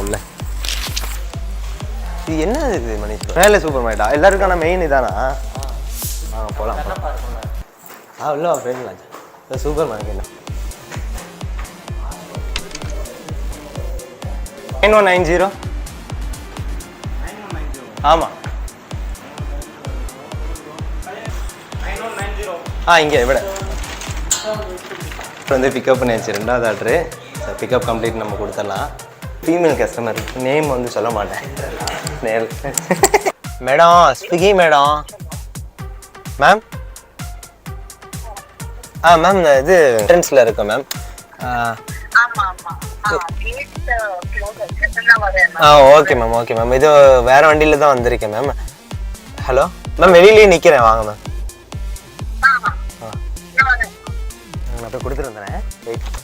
உள்ள. இது என்ன இது மணிஷ்? மேலே சூப்பர் மார்க்கெட்டா? எல்லாருக்கான மெயின் இதானா? போகலாம். உள்ள போயிடலாம். Super market 9190. ஆமாம். இங்கே விட வந்து பிக்கப் பண்ணியாச்சு. 2வது ஆர்டரு. பிக்கப் கம்ப்ளீட் நம்ம கொடுத்துடலாம். ஃபீமேல் கஸ்டமர் நேம் வந்து சொல்ல மாட்டேன். நேர் madam Swiggy madam. Ma'am ma'am இது என்ட்ரன்ஸில் இருக்கேன் ma'am. Okay ma'am okay ma'am. இது வேறு வண்டியில் தான் வந்திருக்கேன் மேம். ஹலோ மேம், வெளியிலேயே நிற்கிறேன், வாங்க மேம். நான் போய் கொடுத்துட்டு வந்துடுறேன். வெயிட்.